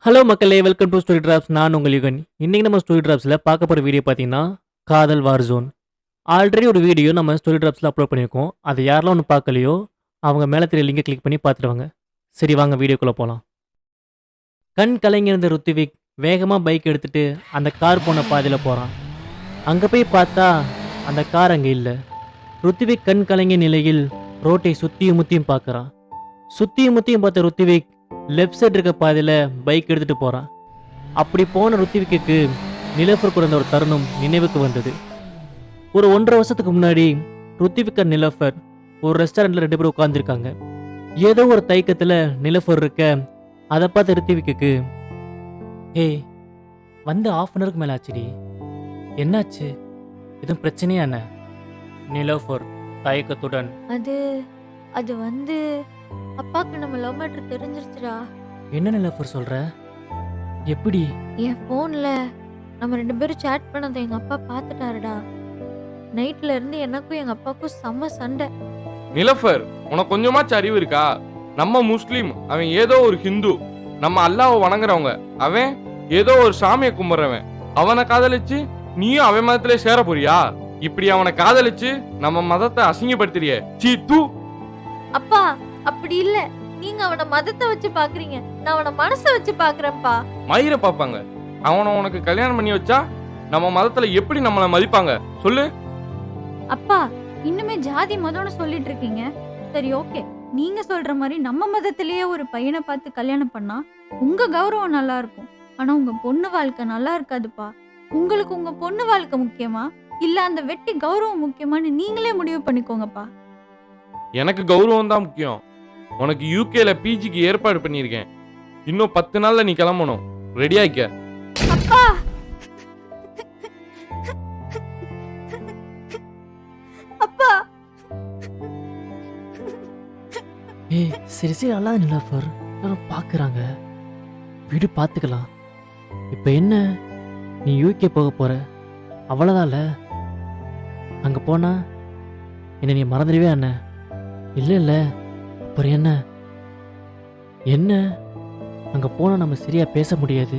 Hello மக்களே, welcome to story drops. நான் உங்கள் யுகன். இன்னைக்கு நம்ம ஸ்டோரி டிராப்ஸில் பார்க்க போகிற வீடியோ பார்த்தீங்கன்னா காதல் வார் ஜோன். ஆல்ரெடி ஒரு வீடியோ நம்ம ஸ்டோரி டிராப்ஸில் அப்லோட் பண்ணியிருக்கோம். அதை யாரெல்லாம் ஒன்று பார்க்கலையோ அவங்க மேலே தெரிய லிங்கை கிளிக் பண்ணி பார்த்துடுவாங்க. சரி வாங்க வீடியோக்குள்ளே போகலாம். கண் கலங்கி இருந்த ருத்திவிக் வேகமாக பைக் எடுத்துகிட்டு அந்த கார் போன பாதையில் போகிறான். அங்கே போய் பார்த்தா அந்த கார் அங்கே இல்லை. ருத்திவிக் கண் கலங்கிய நிலையில் ரோட்டை சுற்றியும் முத்தியும் பார்க்குறான். சுற்றியும் முத்தியும் பார்த்த ருத்திவிக் லெஃப்ட் சைடு இருக்க பாதையில் பைக் எடுத்துகிட்டு போகிறான். அப்படி போன ருத்திவிக்கு நிலஃபர் கூட இருந்த ஒரு தருணம் நினைவுக்கு வந்தது. ஒரு 1.5 வருஷத்துக்கு முன்னாடி ருத்திவிக் அண்ட் நிலஃபர் ஒரு ரெஸ்டாரண்ட்டில் 2 பேரும் உட்காந்துருக்காங்க. ஏதோ ஒரு தயக்கத்தில் நிலஃபர் இருக்க அதை பார்த்த ருத்திவிக்கு, ஏய் வந்து 1/2 hour மேலே ஆச்சுடி, என்னாச்சு, எதுவும் பிரச்சனையா என்ன? நிலஃபர் தயக்கத்துடன், அது அது வந்து அப்பாக்கு நம்ம லவ் மேட்டர் தெரிஞ்சிருச்சுடா. என்ன நிலஃபர் சொல்ற? எப்படி? என் ஃபோன்ல நம்ம 2 பேரும் சேட் பண்ணதை எங்க அப்பா பார்த்துட்டாருடா. நைட்ல இருந்து எனக்கும் எங்க அப்பாவுக்கும் செம்ம சண்டை. நிலஃபர், உனக்கு கொஞ்சமாச்சும் அறிவு இருக்கா? நம்ம முஸ்லீம், அவன் ஏதோ ஒரு ஹிந்து. நம்ம அல்லாஹ்வை வணங்குறவங்க, அவன் ஏதோ ஒரு சாமியை கும்பிடுறவன். அவனை காதலிச்சு நீயும் அவன் மதத்திலே சேர போறியா? இப்படி அவனை காதலிச்சு நம்ம மதத்தை அசிங்கப்படுத்துறியே, சீ தூ. அப்பா அப்படி இல்ல, நீங்க அவன மதத்தை வச்சு பாக்குறீங்க, நான் அவன மனசை வச்சு பாக்குறேன்ப்பா. மயிரை பார்ப்பாங்க. அவனை உனக்கு கல்யாணம் பண்ணி வச்சா நம்ம மதத்துல எப்படி நம்மளை மதிப்பாங்க சொல்லு? அப்பா இன்னுமே ஜாதி மதம்னு சொல்லிட்டு இருக்கீங்க. சரி ஓகே, நீங்க சொல்ற மாதிரி நம்ம மதத்திலேயே ஒரு பையனை பார்த்து கல்யாணம் பண்ணா உங்க கௌரவம் நல்லா இருக்கும். ஆனா உங்க பொண்ணு வாழ்க்கை நல்லா இருக்காதுப்பா. உங்களுக்கு உங்க பொண்ணு வாழ்க்கை முக்கியமா இல்ல அந்த வெட்டி கௌரவம் முக்கியமான்னு நீங்களே முடிவு பண்ணிக்கோங்கப்பா. எனக்கு கௌரவம் தான் முக்கியம். உனக்கு யூகேல பிஜிக்கு ஏற்பாடு பண்ணியிருக்கேன். இன்னும் 10 நாள்ல நீ கிளம்பணும். ரெடி ஆயிக்க. அப்பா அப்பா ஏய் சரி சரி அல்லாத நிலஃபர், எல்லாரும் பார்க்குறாங்க, வீடு பார்த்துக்கலாம். இப்போ என்ன, நீ யூகே போக போற, அவ்வளோதான்ல. அங்கே போனா என்ன நீ மறந்துடுவே என்ன? இல்லை இல்லை, அப்புறம் என்ன என்ன அங்கே போனால் நம்ம சரியாக பேச முடியாது,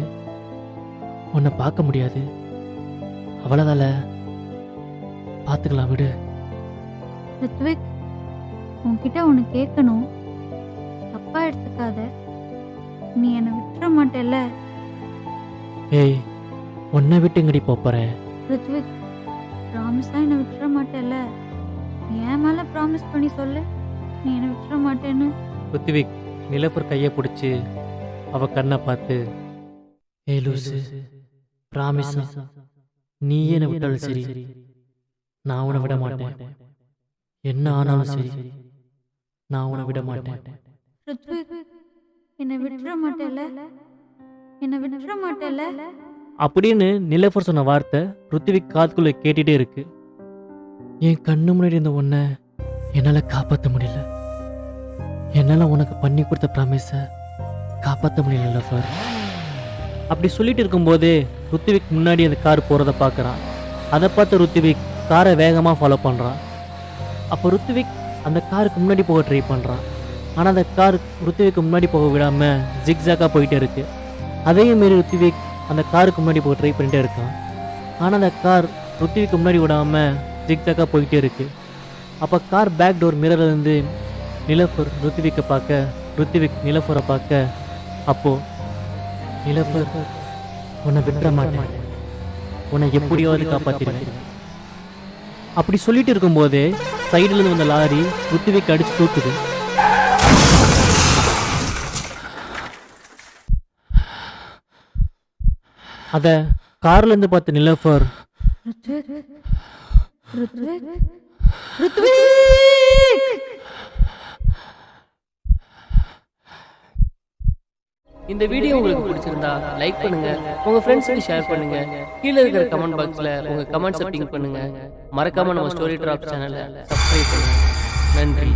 உன்னை பார்க்க முடியாது, அவ்வளோதால, பார்த்துக்கலாம் விடு. ரித்விக், உன்கிட்ட ஒன்று கேட்கணும், தப்பா எடுத்துக்காத. நீ என்னை விட்டுற மாட்டேல்ல? ஏய் உன்னை விட்டு எங்கடி போகிறேன்? ரித்விக், ப்ராமிஸா என்னை விட்டுற மாட்டேல்ல? நீ என் மேல ப்ராமிஸ் பண்ணி சொல்லு, நீ என்னை விட்டுற மாட்டேன்னு. ருத்திவிக் நிலப்பர் கையை பிடிச்சி அவ கண்ணை பார்த்து, ஏய் லூசு, ப்ராமிஸா நீ என்னை விட்டாலும் சரி நான் உன்னை விட மாட்டேன், என்ன ஆனாலும் சரி நான் உன்னை விட மாட்டேன். ரித்விக், என்னை விட்டுற மாட்டேல்ல? என்னை விட்டுற மாட்டேல்ல? அப்படின்னு நிலப்பர் சொன்ன வார்த்தை ருத்திவிக் காதுக்குள்ள கேட்டுட்டே இருக்கு. என் கண்ணு முன்னாடி இருந்த உன்னை என்னால் காப்பாற்ற முடியல, என்னால் உனக்கு பண்ணி கொடுத்த ப்ராமிஸை காப்பாற்ற முடியல நிலப்பர். அப்படி சொல்லிட்டு இருக்கும்போதே ருத்திவிக் முன்னாடி அந்த கார் போகிறத பார்க்குறான். அதை பார்த்து ருத்திவிக் காரை வேகமாக ஃபாலோ பண்ணுறான். அப்போ ருத்திவிக் அந்த காருக்கு முன்னாடி போக ட்ரை பண்ணுறான். ஆனால் அந்த கார் ருத்திவிக்கு முன்னாடி போக விடாமல் ஜிக்ஸாக்காக போயிட்டே இருக்கு. அதையும் மீறி ருத்திவிக் அந்த காருக்கு முன்னாடி போக ட்ரை பண்ணிட்டே இருக்கான். ஆனால் அந்த கார் ருத்திவிக்கு முன்னாடி விடாமல் ஜிக்ஸாக்காக போயிட்டே இருக்கு. அப்போ கார் பேக் டோர் மிரர்லேருந்து நிலஃபர் ருத்திவிக்கை பார்க்க, ருத்திவிக் நிலஃபரை பார்க்க, அப்போது நிலஃபர் உன்னை விட்டுற மாட்டேன், உன்னை எப்படியாவது காப்பாற்றிடுவேன் அப்படி சொல்லிட்டு இருக்கும்போதே சைடுலேருந்து வந்த லாரி ருத்திவிக் அடிச்சு தூக்குது. அத கார்ல இருந்து பார்த்த நிலஃபர், ரித்விக், ரித்விக், ரித்விக்! இந்த வீடியோ உங்களுக்கு பிடிச்சிருந்தா லைக் பண்ணுங்க, உங்க ஃப்ரெண்ட்ஸ்க்கு ஷேர் பண்ணுங்க, கீழே இருக்கிற கமெண்ட் பாக்ஸ்ல உங்க கமெண்ட்ஸை பிங் பண்ணுங்க. மறக்காம நம்ம ஸ்டோரி டிராப்ஸ் சேனலை சப்ஸ்கிரைப் பண்ணுங்க. நன்றி.